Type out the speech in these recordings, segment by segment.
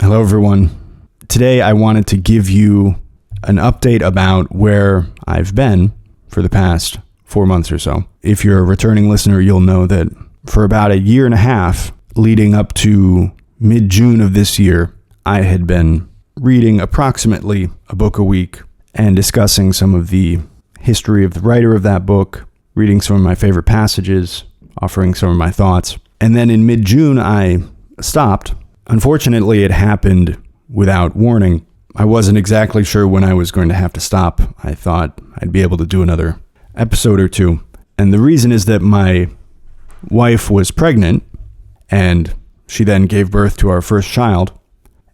Hello, everyone. Today, I wanted to give you an update about where I've been for the past 4 months or so. If you're a returning listener, you'll know that for about a year and a half, leading up to mid-June of this year, I had been reading approximately a book a week and discussing some of the history of the writer of that book, reading some of my favorite passages, offering some of my thoughts. And then in mid-June, I stopped. Unfortunately, it happened without warning. I wasn't exactly sure when I was going to have to stop. I thought I'd be able to do another episode or two. And the reason is that my wife was pregnant, and she then gave birth to our first child.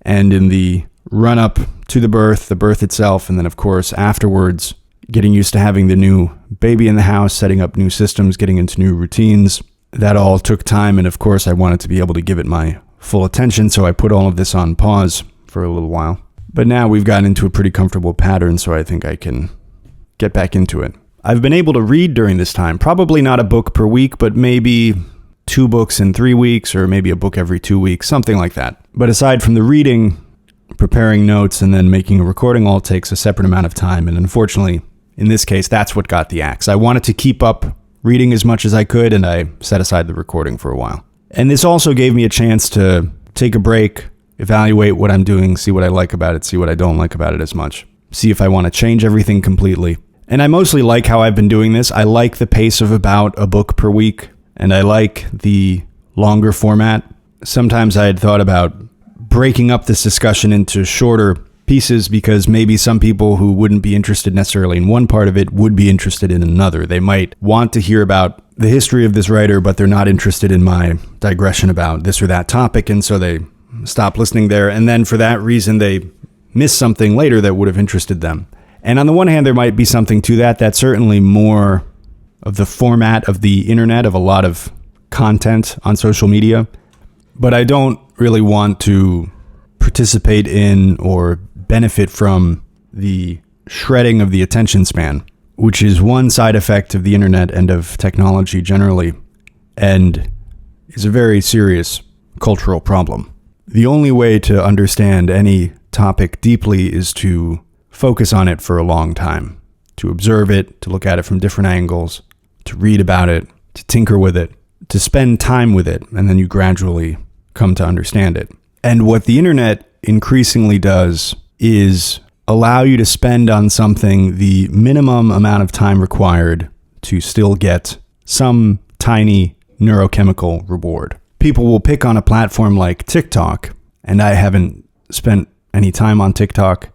And in the run-up to the birth itself, and then, of course, afterwards, getting used to having the new baby in the house, setting up new systems, getting into new routines, that all took time. And, of course, I wanted to be able to give it my full attention, so I put all of this on pause for a little while. But now we've gotten into a pretty comfortable pattern, so I think I can get back into it. I've been able to read during this time, probably not a book per week, but maybe 2 books in 3 weeks, or maybe a book every 2 weeks, something like that. But aside from the reading, preparing notes, and then making a recording all takes a separate amount of time, and unfortunately, in this case, that's what got the axe. I wanted to keep up reading as much as I could, and I set aside the recording for a while. And this also gave me a chance to take a break, evaluate what I'm doing, see what I like about it, see what I don't like about it as much, see if I want to change everything completely. And I mostly like how I've been doing this. I like the pace of about a book per week, and I like the longer format. Sometimes I had thought about breaking up this discussion into shorter pieces because maybe some people who wouldn't be interested necessarily in one part of it would be interested in another. They might want to hear about the history of this writer, but they're not interested in my digression about this or that topic, and so they stop listening there. And then for that reason, they miss something later that would have interested them. And on the one hand, there might be something to that. That's certainly more of the format of the internet, of a lot of content on social media. But I don't really want to participate in or benefit from the shredding of the attention span, which is one side effect of the internet and of technology generally, and is a very serious cultural problem. The only way to understand any topic deeply is to focus on it for a long time, to observe it, to look at it from different angles, to read about it, to tinker with it, to spend time with it, and then you gradually come to understand it. And what the internet increasingly does is allow you to spend on something the minimum amount of time required to still get some tiny neurochemical reward. People will pick on a platform like TikTok, and I haven't spent any time on TikTok,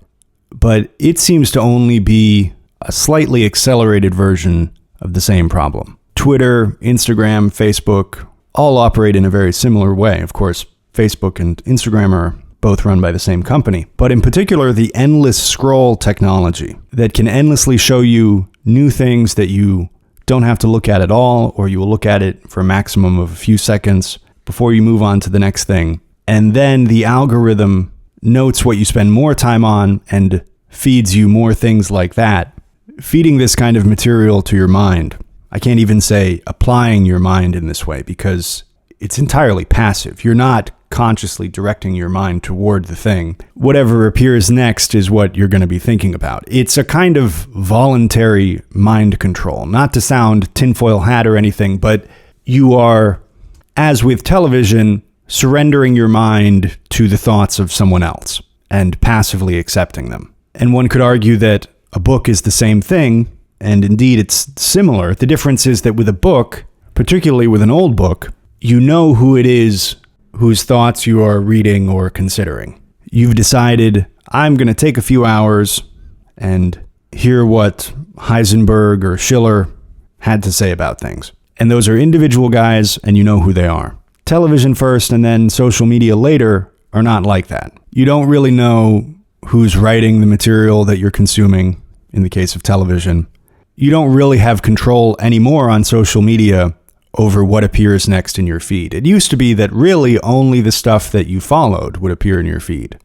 but it seems to only be a slightly accelerated version of the same problem. Twitter, Instagram, Facebook all operate in a very similar way. Of course, Facebook and Instagram are both run by the same company, but in particular, the endless scroll technology that can endlessly show you new things that you don't have to look at all, or you will look at it for a maximum of a few seconds before you move on to the next thing. And then the algorithm notes what you spend more time on and feeds you more things like that, feeding this kind of material to your mind. I can't even say applying your mind in this way because it's entirely passive. You're not consciously directing your mind toward the thing. Whatever appears next is what you're going to be thinking about. It's a kind of voluntary mind control, not to sound tinfoil hat or anything, but you are, as with television, surrendering your mind to the thoughts of someone else and passively accepting them. And one could argue that a book is the same thing, and indeed it's similar. The difference is that with a book, particularly with an old book, you know who it is whose thoughts you are reading or considering. You've decided, I'm going to take a few hours and hear what Heisenberg or Schiller had to say about things. And those are individual guys, and you know who they are. Television first and then social media later are not like that. You don't really know who's writing the material that you're consuming, in the case of television. You don't really have control anymore on social media over what appears next in your feed. It used to be that really only the stuff that you followed would appear in your feed.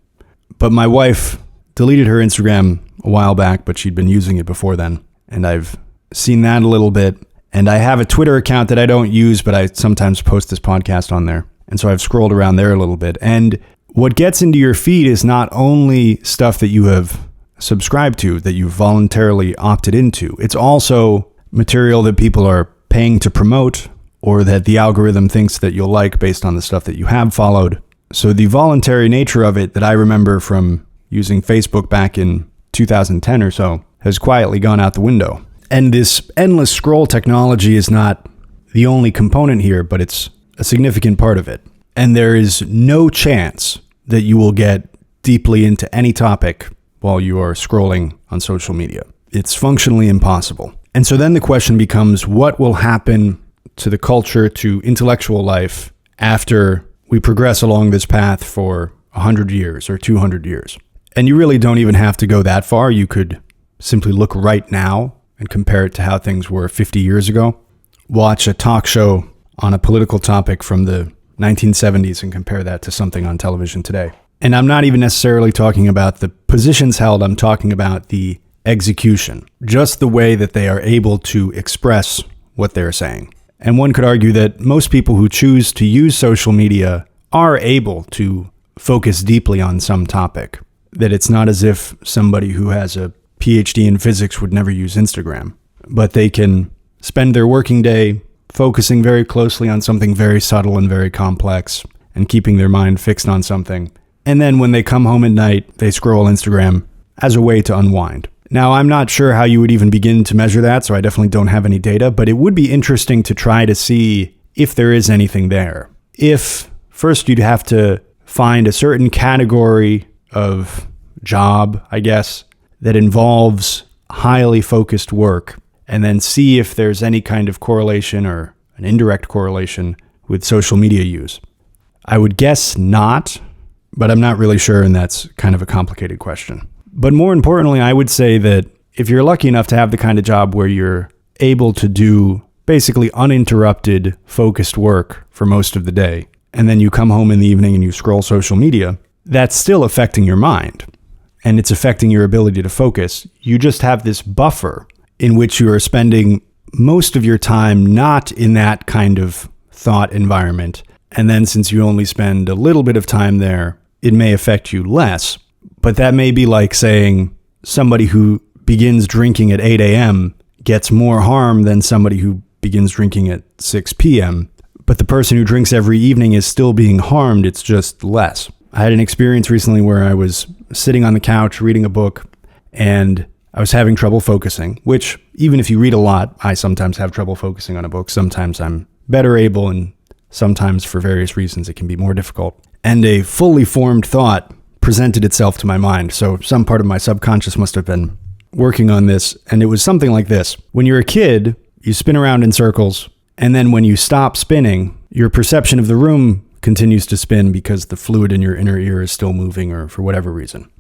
But my wife deleted her Instagram a while back, but she'd been using it before then. And I've seen that a little bit. And I have a Twitter account that I don't use, but I sometimes post this podcast on there. And so I've scrolled around there a little bit. And what gets into your feed is not only stuff that you have subscribed to, that you've voluntarily opted into. It's also material that people are paying to promote, or that the algorithm thinks that you'll like based on the stuff that you have followed. So the voluntary nature of it that I remember from using Facebook back in 2010 or so has quietly gone out the window. And this endless scroll technology is not the only component here, but it's a significant part of it. And there is no chance that you will get deeply into any topic while you are scrolling on social media. It's functionally impossible. And so then the question becomes, what will happen to the culture, to intellectual life, after we progress along this path for 100 years or 200 years? And you really don't even have to go that far. You could simply look right now and compare it to how things were 50 years ago. Watch a talk show on a political topic from the 1970s and compare that to something on television today. And I'm not even necessarily talking about the positions held. I'm talking about the execution, just the way that they are able to express what they're saying. And one could argue that most people who choose to use social media are able to focus deeply on some topic, that it's not as if somebody who has a PhD in physics would never use Instagram, but they can spend their working day focusing very closely on something very subtle and very complex and keeping their mind fixed on something. And then when they come home at night, they scroll Instagram as a way to unwind. Now, I'm not sure how you would even begin to measure that, so I definitely don't have any data, but it would be interesting to try to see if there is anything there. If first you'd have to find a certain category of job, I guess, that involves highly focused work, and then see if there's any kind of correlation or an indirect correlation with social media use. I would guess not, but I'm not really sure, and that's kind of a complicated question. But more importantly, I would say that if you're lucky enough to have the kind of job where you're able to do basically uninterrupted, focused work for most of the day, and then you come home in the evening and you scroll social media, that's still affecting your mind, and it's affecting your ability to focus. You just have this buffer in which you are spending most of your time not in that kind of thought environment. And then since you only spend a little bit of time there, it may affect you less. But that may be like saying somebody who begins drinking at 8 a.m. gets more harm than somebody who begins drinking at 6 p.m. But the person who drinks every evening is still being harmed, it's just less. I had an experience recently where I was sitting on the couch reading a book and I was having trouble focusing, which even if you read a lot, I sometimes have trouble focusing on a book. Sometimes I'm better able, and sometimes for various reasons it can be more difficult. And a fully formed thought presented itself to my mind. So some part of my subconscious must have been working on this. And it was something like this. When you're a kid, you spin around in circles. And then when you stop spinning, your perception of the room continues to spin because the fluid in your inner ear is still moving, or for whatever reason.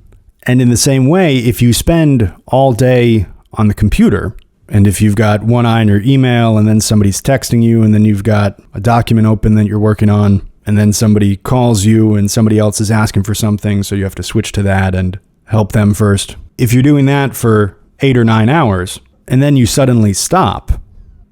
And in the same way, if you spend all day on the computer, and if you've got one eye on your email and then somebody's texting you, and then you've got a document open that you're working on, and then somebody calls you and somebody else is asking for something, so you have to switch to that and help them first. If you're doing that for 8 or 9 hours, and then you suddenly stop,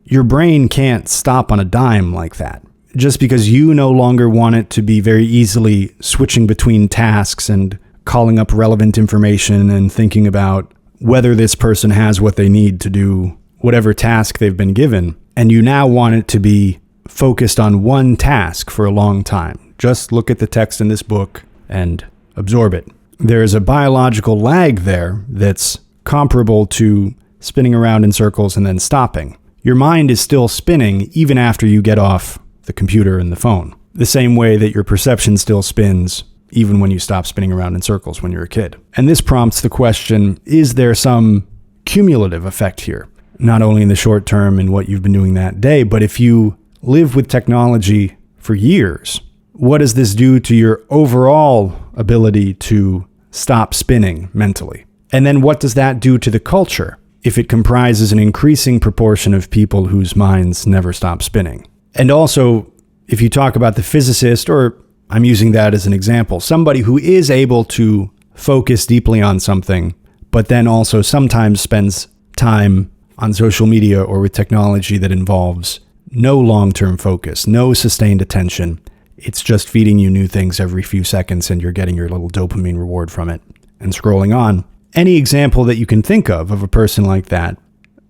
your brain can't stop on a dime like that. Just because you no longer want it to be very easily switching between tasks and calling up relevant information and thinking about whether this person has what they need to do whatever task they've been given, and you now want it to be focused on one task for a long time. Just look at the text in this book and absorb it. There is a biological lag there that's comparable to spinning around in circles and then stopping. Your mind is still spinning even after you get off the computer and the phone, the same way that your perception still spins even when you stop spinning around in circles when you're a kid. And this prompts the question, is there some cumulative effect here? Not only in the short term in what you've been doing that day, but if you live with technology for years, what does this do to your overall ability to stop spinning mentally? And then what does that do to the culture if it comprises an increasing proportion of people whose minds never stop spinning? And also, if you talk about the physicist, or I'm using that as an example, somebody who is able to focus deeply on something, but then also sometimes spends time on social media or with technology that involves no long-term focus, no sustained attention, It's just feeding you new things every few seconds and you're getting your little dopamine reward from it and scrolling on. Any example that you can think of a person like that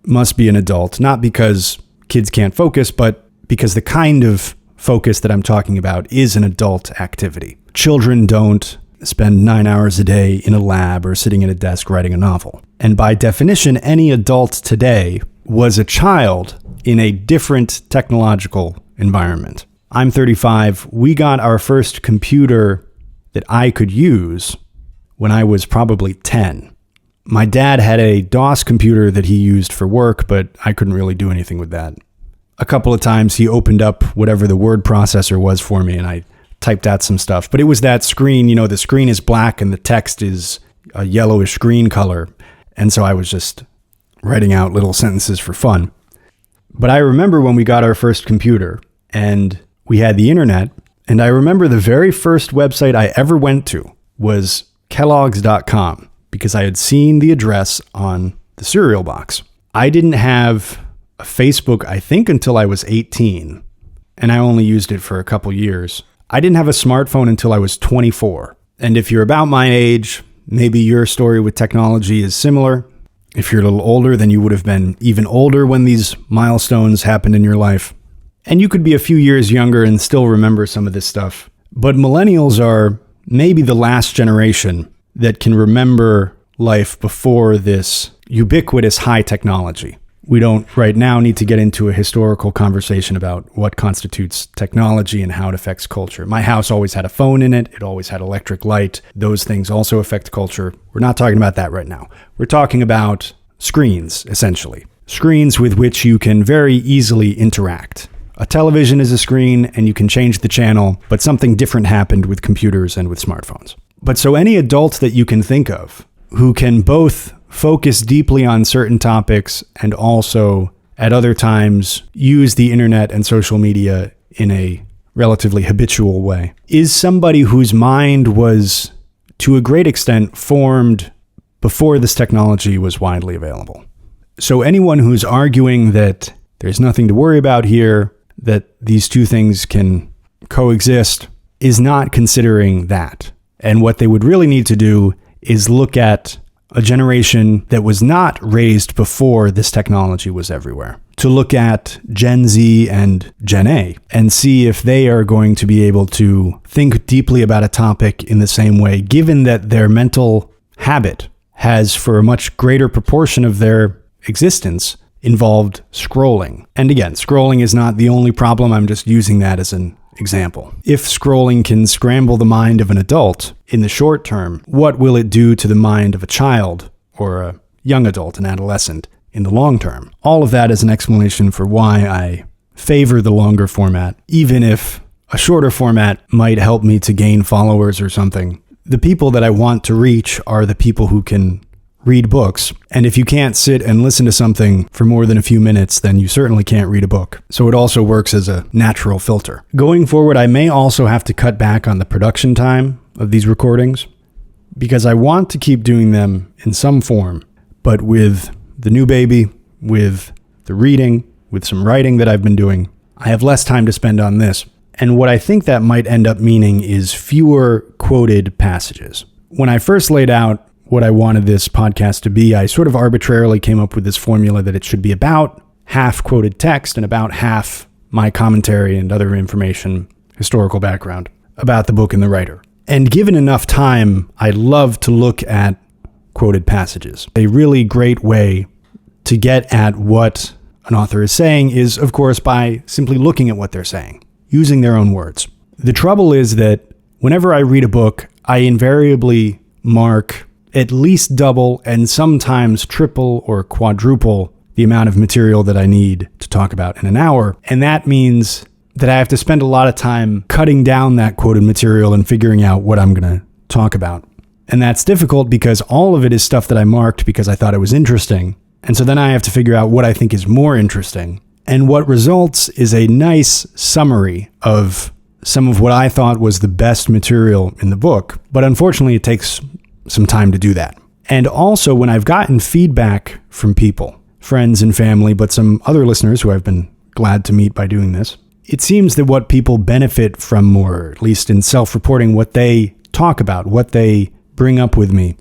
must be an adult, not because kids can't focus, but because the kind of focus that I'm talking about is an adult activity. Children don't spend 9 hours a day in a lab or sitting at a desk writing a novel. And by definition, any adult today was a child in a different technological environment. I'm 35. We got our first computer that I could use when I was probably 10. My dad had a DOS computer that he used for work, but I couldn't really do anything with that. A couple of times he opened up whatever the word processor was for me and I typed out some stuff. But it was that screen, the screen is black and the text is a yellowish green color. And so I was just writing out little sentences for fun. But I remember when we got our first computer and we had the internet, and I remember the very first website I ever went to was Kellogg's.com because I had seen the address on the cereal box. I didn't have a Facebook, I think, until I was 18, and I only used it for a couple years. I didn't have a smartphone until I was 24. And if you're about my age, maybe your story with technology is similar. If you're a little older, then you would have been even older when these milestones happened in your life. And you could be a few years younger and still remember some of this stuff. But millennials are maybe the last generation that can remember life before this ubiquitous high technology. We don't right now need to get into a historical conversation about what constitutes technology and how it affects culture. My house always had a phone in it. It always had electric light. Those things also affect culture. We're not talking about that right now. We're talking about screens, essentially. Screens with which you can very easily interact. A television is a screen and you can change the channel, but something different happened with computers and with smartphones. But so any adult that you can think of who can both focus deeply on certain topics and also at other times use the internet and social media in a relatively habitual way is somebody whose mind was to a great extent formed before this technology was widely available. So anyone who's arguing that there's nothing to worry about here, that these two things can coexist, is not considering that. And what they would really need to do is look at a generation that was not raised before this technology was everywhere. To look at Gen Z and Gen A and see if they are going to be able to think deeply about a topic in the same way, given that their mental habit has, for a much greater proportion of their existence, involved scrolling. And again, scrolling is not the only problem. I'm just using that as an example. If scrolling can scramble the mind of an adult in the short term, what will it do to the mind of a child or a young adult, an adolescent, in the long term? All of that is an explanation for why I favor the longer format, even if a shorter format might help me to gain followers or something. The people that I want to reach are the people who can read books. And if you can't sit and listen to something for more than a few minutes, then you certainly can't read a book. So it also works as a natural filter. Going forward, I may also have to cut back on the production time of these recordings because I want to keep doing them in some form. But with the new baby, with the reading, with some writing that I've been doing, I have less time to spend on this. And what I think that might end up meaning is fewer quoted passages. When I first laid out what I wanted this podcast to be, I sort of arbitrarily came up with this formula that it should be about half quoted text and about half my commentary and other information, historical background about the book and the writer. And given enough time, I love to look at quoted passages. A really great way to get at what an author is saying is, of course, by simply looking at what they're saying, using their own words. The trouble is that whenever I read a book, I invariably mark at least double and sometimes triple or quadruple the amount of material that I need to talk about in an hour. And that means that I have to spend a lot of time cutting down that quoted material and figuring out what I'm going to talk about. And that's difficult because all of it is stuff that I marked because I thought it was interesting. And so then I have to figure out what I think is more interesting. And what results is a nice summary of some of what I thought was the best material in the book. But unfortunately, it takes some time to do that. And also, when I've gotten feedback from people, friends and family, but some other listeners who I've been glad to meet by doing this, it seems that what people benefit from more, at least in self-reporting, what they talk about, what they bring up with me,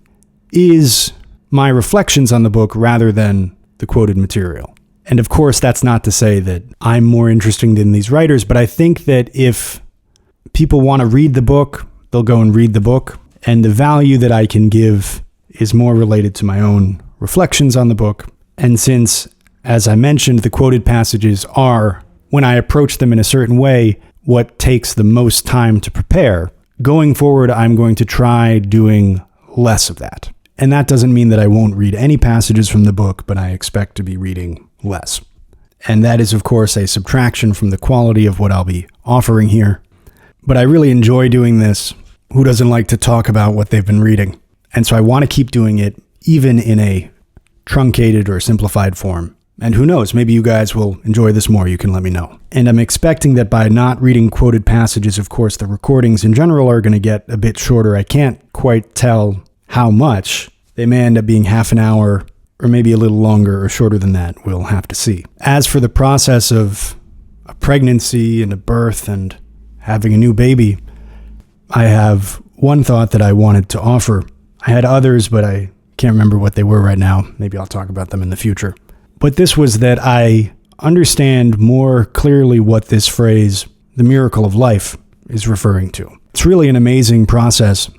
is my reflections on the book rather than the quoted material. And of course, that's not to say that I'm more interesting than these writers, but I think that if people want to read the book, they'll go and read the book. And the value that I can give is more related to my own reflections on the book. And since, as I mentioned, the quoted passages are, when I approach them in a certain way, what takes the most time to prepare, going forward, I'm going to try doing less of that. And that doesn't mean that I won't read any passages from the book, but I expect to be reading less. And that is, of course, a subtraction from the quality of what I'll be offering here. But I really enjoy doing this. Who doesn't like to talk about what they've been reading? And so I want to keep doing it, even in a truncated or simplified form. And who knows, maybe you guys will enjoy this more. You can let me know. And I'm expecting that by not reading quoted passages, of course, the recordings in general are going to get a bit shorter. I can't quite tell how much. They may end up being half an hour, or maybe a little longer or shorter than that. We'll have to see. As for the process of a pregnancy and a birth and having a new baby, I have one thought that I wanted to offer. I had others, but I can't remember what they were right now. Maybe I'll talk about them in the future. But this was that I understand more clearly what this phrase, the miracle of life, is referring to. It's really an amazing process.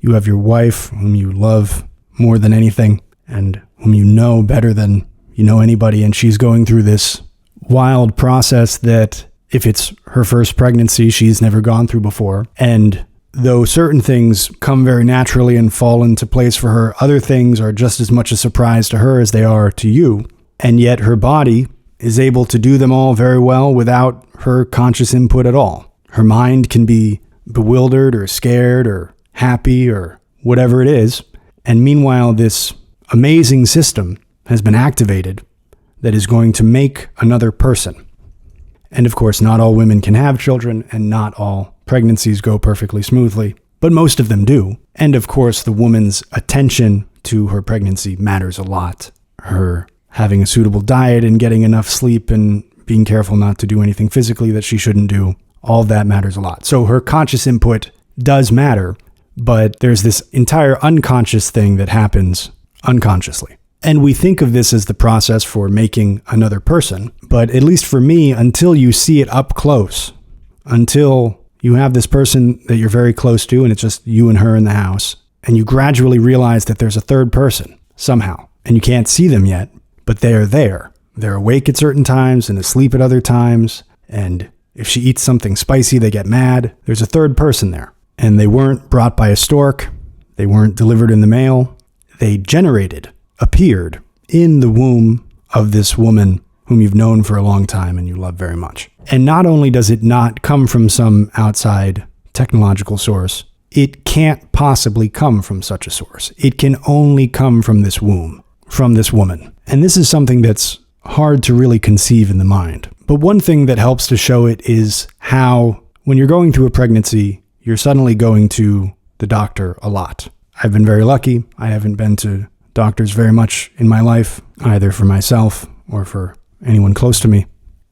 You have your wife, whom you love more than anything, and whom you know better than you know anybody, and she's going through this wild process that, if it's her first pregnancy, she's never gone through before. And though certain things come very naturally and fall into place for her, other things are just as much a surprise to her as they are to you. And yet her body is able to do them all very well without her conscious input at all. Her mind can be bewildered or scared or happy or whatever it is. And meanwhile, this amazing system has been activated that is going to make another person. And of course, not all women can have children, and not all pregnancies go perfectly smoothly, but most of them do. And of course, the woman's attention to her pregnancy matters a lot. Her having a suitable diet and getting enough sleep and being careful not to do anything physically that she shouldn't do, all of that matters a lot. So her conscious input does matter, but there's this entire unconscious thing that happens unconsciously. And we think of this as the process for making another person, but at least for me, until you see it up close, until you have this person that you're very close to and it's just you and her in the house, and you gradually realize that there's a third person somehow, and you can't see them yet, but they're there. They're awake at certain times and asleep at other times, and if she eats something spicy, they get mad. There's a third person there, and they weren't brought by a stork. They weren't delivered in the mail. They appeared in the womb of this woman whom you've known for a long time and you love very much. And not only does it not come from some outside technological source, it can't possibly come from such a source. It can only come from this womb, from this woman. And this is something that's hard to really conceive in the mind. But one thing that helps to show it is how, when you're going through a pregnancy, you're suddenly going to the doctor a lot. I've been very lucky. I haven't been to doctors very much in my life, either for myself or for anyone close to me.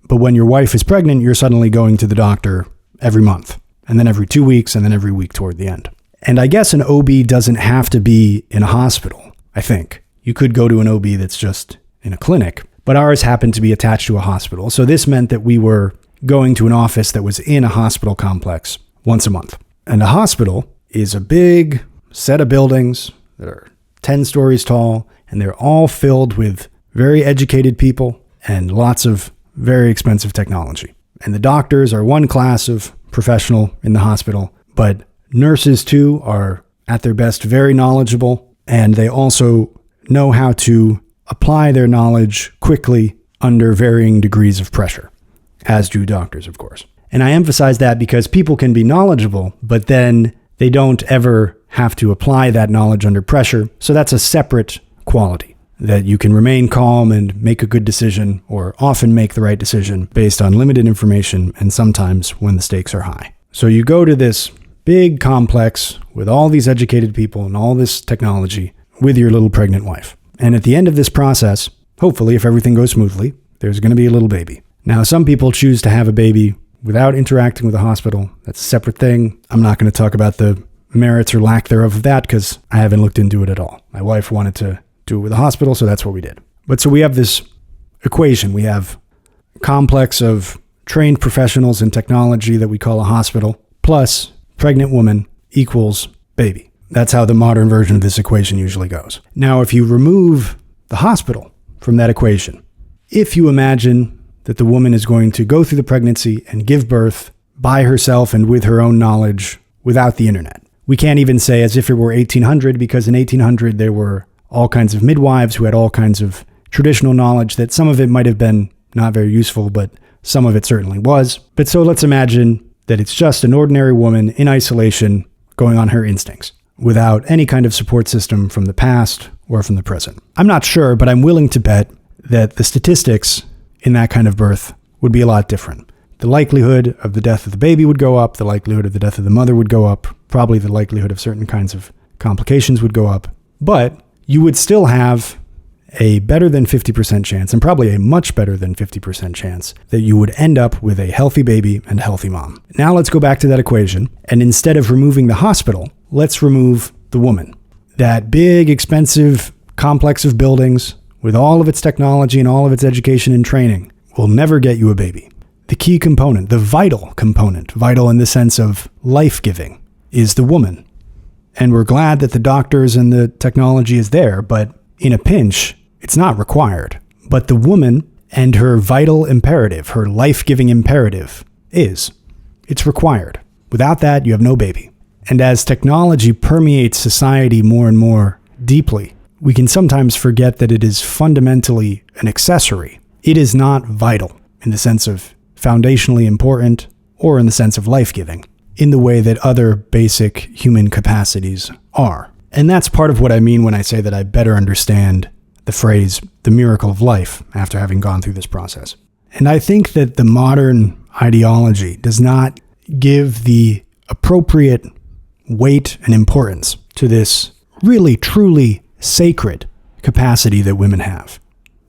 But when your wife is pregnant, you're suddenly going to the doctor every month, and then every 2 weeks, and then every week toward the end. And I guess an OB doesn't have to be in a hospital, I think. You could go to an OB that's just in a clinic, but ours happened to be attached to a hospital. So this meant that we were going to an office that was in a hospital complex once a month. And a hospital is a big set of buildings that are 10 stories tall, and they're all filled with very educated people and lots of very expensive technology. And the doctors are one class of professional in the hospital, but nurses too are at their best very knowledgeable, and they also know how to apply their knowledge quickly under varying degrees of pressure, as do doctors, of course. And I emphasize that because people can be knowledgeable, but then they don't ever have to apply that knowledge under pressure. So that's a separate quality, that you can remain calm and make a good decision, or often make the right decision based on limited information and sometimes when the stakes are high. So you go to this big complex with all these educated people and all this technology with your little pregnant wife. And at the end of this process, hopefully, if everything goes smoothly, there's going to be a little baby. Now, some people choose to have a baby without interacting with a hospital. That's a separate thing. I'm not going to talk about the merits or lack thereof of that because I haven't looked into it at all. My wife wanted to do it with a hospital, so that's what we did. But so we have this equation. We have a complex of trained professionals in technology that we call a hospital, plus pregnant woman equals baby. That's how the modern version of this equation usually goes. Now, if you remove the hospital from that equation, if you imagine that the woman is going to go through the pregnancy and give birth by herself and with her own knowledge without the internet. We can't even say as if it were 1800, because in 1800 there were all kinds of midwives who had all kinds of traditional knowledge that some of it might have been not very useful, but some of it certainly was. But so let's imagine that it's just an ordinary woman in isolation going on her instincts without any kind of support system from the past or from the present. I'm not sure, but I'm willing to bet that the statistics in that kind of birth would be a lot different. The likelihood of the death of the baby would go up, the likelihood of the death of the mother would go up, probably the likelihood of certain kinds of complications would go up, but you would still have a better than 50% chance, and probably a much better than 50% chance, that you would end up with a healthy baby and a healthy mom. Now let's go back to that equation, and instead of removing the hospital, let's remove the woman. That big, expensive complex of buildings with all of its technology and all of its education and training will never get you a baby. The key component, the vital component, vital in the sense of life-giving, is the woman. And we're glad that the doctors and the technology is there, but in a pinch, it's not required. But the woman and her vital imperative, her life-giving imperative, it's required. Without that, you have no baby. And as technology permeates society more and more deeply, we can sometimes forget that it is fundamentally an accessory. It is not vital in the sense of foundationally important or in the sense of life-giving in the way that other basic human capacities are. And that's part of what I mean when I say that I better understand the phrase, the miracle of life, after having gone through this process. And I think that the modern ideology does not give the appropriate weight and importance to this really, truly sacred capacity that women have.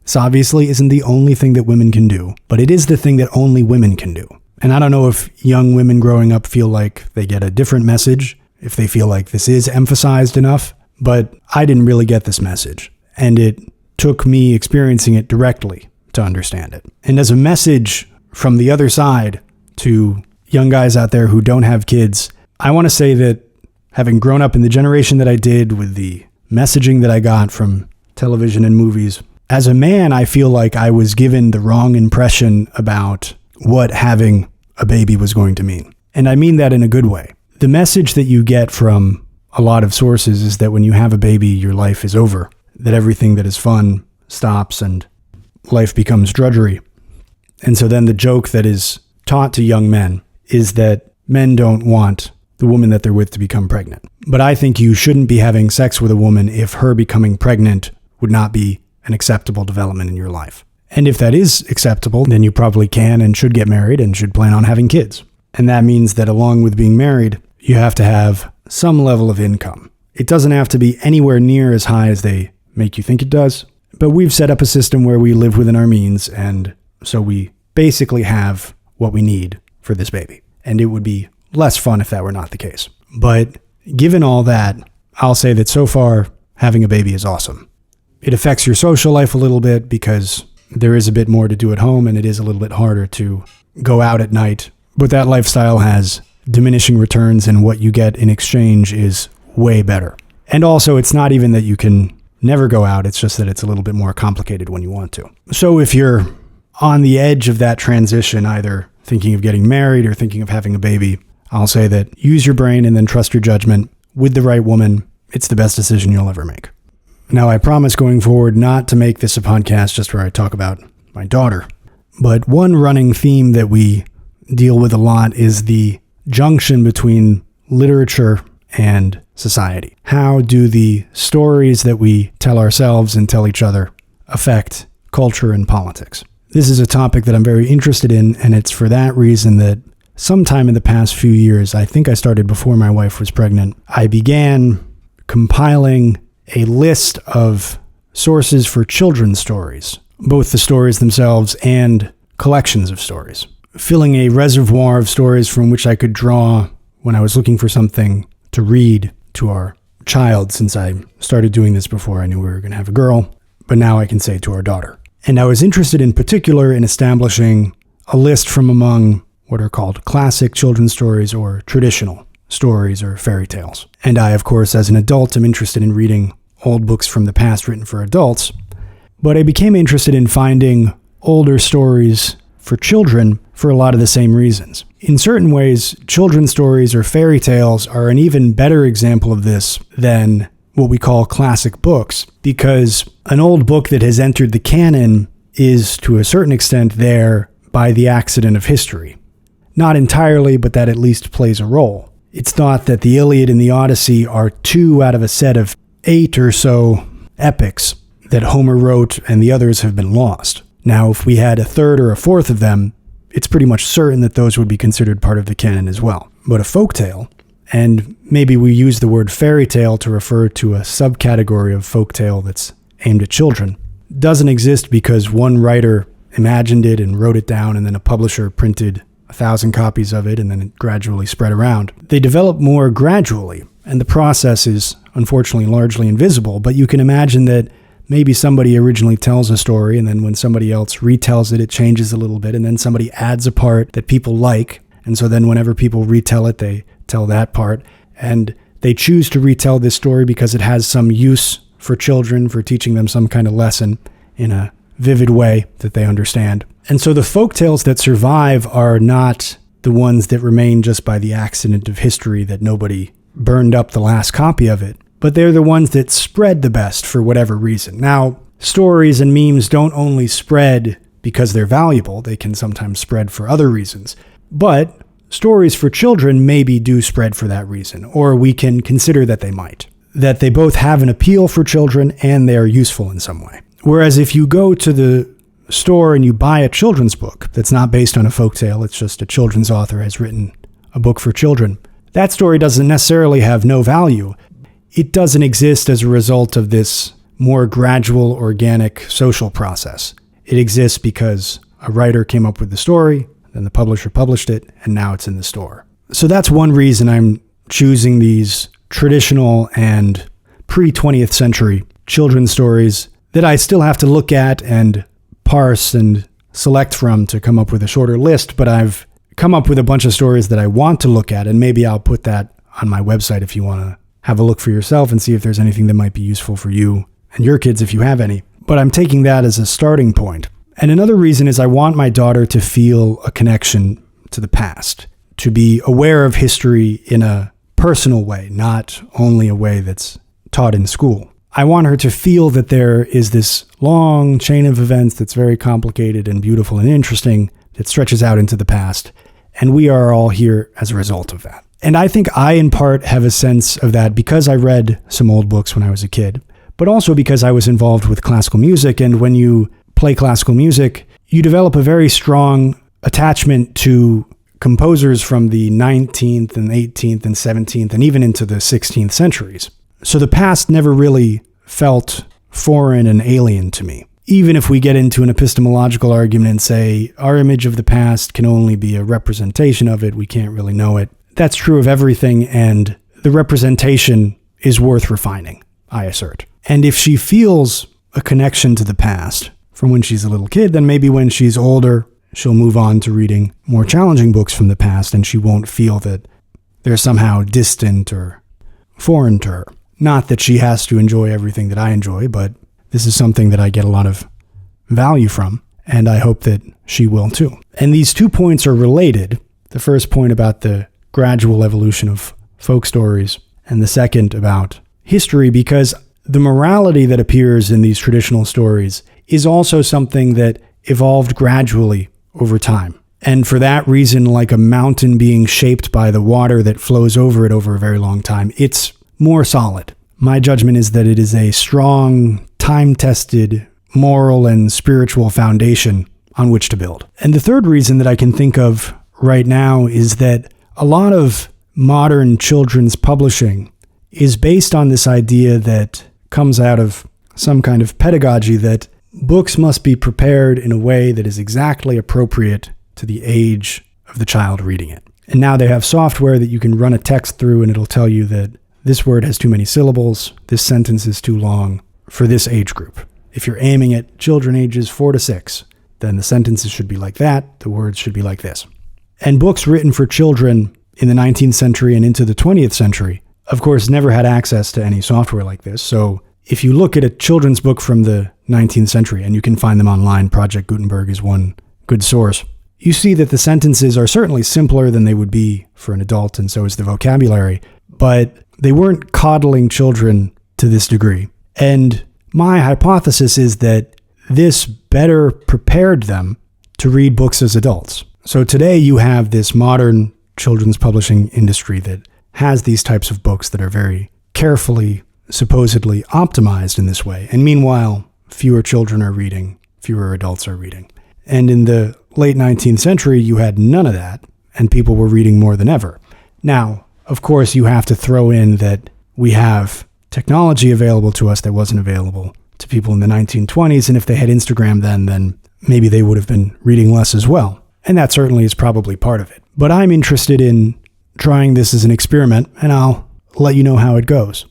This obviously isn't the only thing that women can do, but it is the thing that only women can do. And I don't know if young women growing up feel like they get a different message, if they feel like this is emphasized enough, but I didn't really get this message. And it took me experiencing it directly to understand it. And as a message from the other side to young guys out there who don't have kids, I want to say that having grown up in the generation that I did with the messaging that I got from television and movies, as a man, I feel like I was given the wrong impression about what having a baby was going to mean. And I mean that in a good way. The message that you get from a lot of sources is that when you have a baby, your life is over, that everything that is fun stops and life becomes drudgery. And so then the joke that is taught to young men is that men don't want the woman that they're with to become pregnant. But I think you shouldn't be having sex with a woman if her becoming pregnant would not be an acceptable development in your life. And if that is acceptable, then you probably can and should get married and should plan on having kids. And that means that along with being married, you have to have some level of income. It doesn't have to be anywhere near as high as they make you think it does, but we've set up a system where we live within our means, and so we basically have what we need for this baby. And it would be less fun if that were not the case. But given all that, I'll say that so far, having a baby is awesome. It affects your social life a little bit because there is a bit more to do at home and it is a little bit harder to go out at night. But that lifestyle has diminishing returns, and what you get in exchange is way better. And also, it's not even that you can never go out, it's just that it's a little bit more complicated when you want to. So if you're on the edge of that transition, either thinking of getting married or thinking of having a baby, I'll say that use your brain and then trust your judgment. With the right woman, it's the best decision you'll ever make. Now, I promise going forward not to make this a podcast just where I talk about my daughter, but one running theme that we deal with a lot is the junction between literature and society. How do the stories that we tell ourselves and tell each other affect culture and politics? This is a topic that I'm very interested in, and it's for that reason that sometime in the past few years, I think I started before my wife was pregnant, I began compiling a list of sources for children's stories, both the stories themselves and collections of stories, filling a reservoir of stories from which I could draw when I was looking for something to read to our child, since I started doing this before I knew we were going to have a girl, but now I can say to our daughter. And I was interested in particular in establishing a list from among what are called classic children's stories or traditional stories or fairy tales. And I, of course, as an adult, am interested in reading old books from the past written for adults, but I became interested in finding older stories for children for a lot of the same reasons. In certain ways, children's stories or fairy tales are an even better example of this than what we call classic books, because an old book that has entered the canon is to a certain extent there by the accident of history. Not entirely, but that at least plays a role. It's thought that the Iliad and the Odyssey are 2 out of a set of 8 or so epics that Homer wrote, and the others have been lost. Now, if we had a third or a fourth of them, it's pretty much certain that those would be considered part of the canon as well. But a folktale, and maybe we use the word fairy tale to refer to a subcategory of folktale that's aimed at children, doesn't exist because one writer imagined it and wrote it down, and then a publisher printed 1,000 copies of it, and then it gradually spread around. They develop more gradually, and the process is unfortunately largely invisible, but you can imagine that maybe somebody originally tells a story, and then when somebody else retells it, it changes a little bit, and then somebody adds a part that people like, and so then whenever people retell it, they tell that part, and they choose to retell this story because it has some use for children, for teaching them some kind of lesson in a vivid way that they understand. And so the folktales that survive are not the ones that remain just by the accident of history that nobody burned up the last copy of it, but they're the ones that spread the best for whatever reason. Now, stories and memes don't only spread because they're valuable, they can sometimes spread for other reasons. But stories for children maybe do spread for that reason, or we can consider that they might. That they both have an appeal for children and they are useful in some way. Whereas if you go to the store and you buy a children's book that's not based on a folktale, it's just a children's author has written a book for children, that story doesn't necessarily have no value. It doesn't exist as a result of this more gradual, organic social process. It exists because a writer came up with the story, then the publisher published it, and now it's in the store. So that's one reason I'm choosing these traditional and pre-20th century children's stories that I still have to look at and parse and select from to come up with a shorter list, but I've come up with a bunch of stories that I want to look at, and maybe I'll put that on my website if you want to have a look for yourself and see if there's anything that might be useful for you and your kids if you have any. But I'm taking that as a starting point. And another reason is I want my daughter to feel a connection to the past, to be aware of history in a personal way, not only a way that's taught in school. I want her to feel that there is this long chain of events that's very complicated and beautiful and interesting that stretches out into the past, and we are all here as a result of that. And I think I, in part, have a sense of that because I read some old books when I was a kid, but also because I was involved with classical music, and when you play classical music, you develop a very strong attachment to composers from the 19th and 18th and 17th and even into the 16th centuries. So the past never really felt foreign and alien to me. Even if we get into an epistemological argument and say our image of the past can only be a representation of it, we can't really know it. That's true of everything, and the representation is worth refining, I assert. And if she feels a connection to the past from when she's a little kid, then maybe when she's older, she'll move on to reading more challenging books from the past, and she won't feel that they're somehow distant or foreign to her. Not that she has to enjoy everything that I enjoy, but this is something that I get a lot of value from, and I hope that she will too. And these 2 points are related. The first point about the gradual evolution of folk stories, and the second about history, because the morality that appears in these traditional stories is also something that evolved gradually over time. And for that reason, like a mountain being shaped by the water that flows over it over a very long time, it's more solid. My judgment is that it is a strong, time-tested, moral and spiritual foundation on which to build. And the third reason that I can think of right now is that a lot of modern children's publishing is based on this idea that comes out of some kind of pedagogy that books must be prepared in a way that is exactly appropriate to the age of the child reading it. And now they have software that you can run a text through and it'll tell you that this word has too many syllables, this sentence is too long for this age group. If you're aiming at children ages 4 to 6, then the sentences should be like that, the words should be like this. And books written for children in the 19th century and into the 20th century, of course, never had access to any software like this. So if you look at a children's book from the 19th century, and you can find them online, Project Gutenberg is one good source, you see that the sentences are certainly simpler than they would be for an adult, and so is the vocabulary, but they weren't coddling children to this degree. And my hypothesis is that this better prepared them to read books as adults. So today you have this modern children's publishing industry that has these types of books that are very carefully, supposedly optimized in this way. And meanwhile, fewer children are reading, fewer adults are reading. And in the late 19th century, you had none of that, and people were reading more than ever. Now, of course, you have to throw in that we have technology available to us that wasn't available to people in the 1920s, and if they had Instagram then maybe they would have been reading less as well. And that certainly is probably part of it. But I'm interested in trying this as an experiment, and I'll let you know how it goes.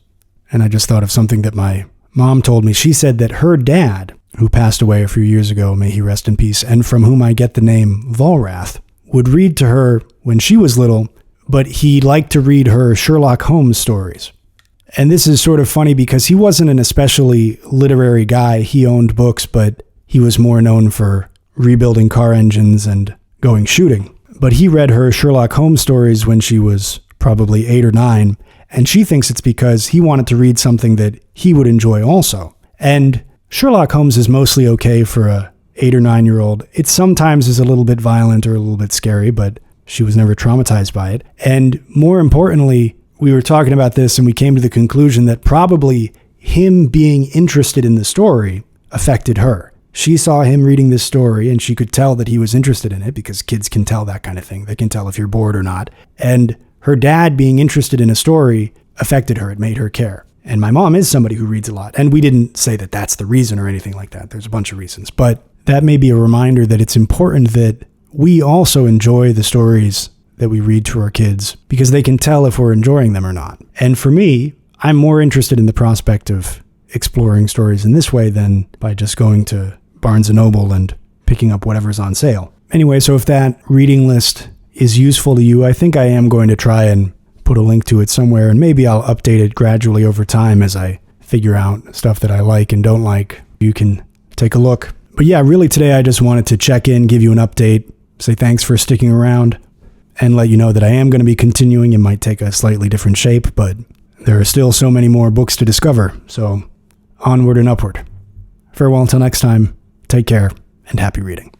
And I just thought of something that my mom told me. She said that her dad, who passed away a few years ago, may he rest in peace, and from whom I get the name Volrath, would read to her when she was little, but he liked to read her Sherlock Holmes stories. And this is sort of funny because he wasn't an especially literary guy. He owned books, but he was more known for rebuilding car engines and going shooting. But he read her Sherlock Holmes stories when she was probably 8 or 9, and she thinks it's because he wanted to read something that he would enjoy also. And Sherlock Holmes is mostly okay for a 8 or 9-year-old. It sometimes is a little bit violent or a little bit scary, but she was never traumatized by it. And more importantly, we were talking about this and we came to the conclusion that probably him being interested in the story affected her. She saw him reading this story and she could tell that he was interested in it because kids can tell that kind of thing. They can tell if you're bored or not. And her dad being interested in a story affected her. It made her care. And my mom is somebody who reads a lot. And we didn't say that that's the reason or anything like that. There's a bunch of reasons. But that may be a reminder that it's important that we also enjoy the stories that we read to our kids because they can tell if we're enjoying them or not. And for me, I'm more interested in the prospect of exploring stories in this way than by just going to Barnes & Noble and picking up whatever's on sale. Anyway, so if that reading list is useful to you, I think I am going to try and put a link to it somewhere, and maybe I'll update it gradually over time as I figure out stuff that I like and don't like. You can take a look. But yeah, really today I just wanted to check in, give you an update, say thanks for sticking around, and let you know that I am going to be continuing. It might take a slightly different shape, but there are still so many more books to discover. So onward and upward. Farewell until next time. Take care and happy reading.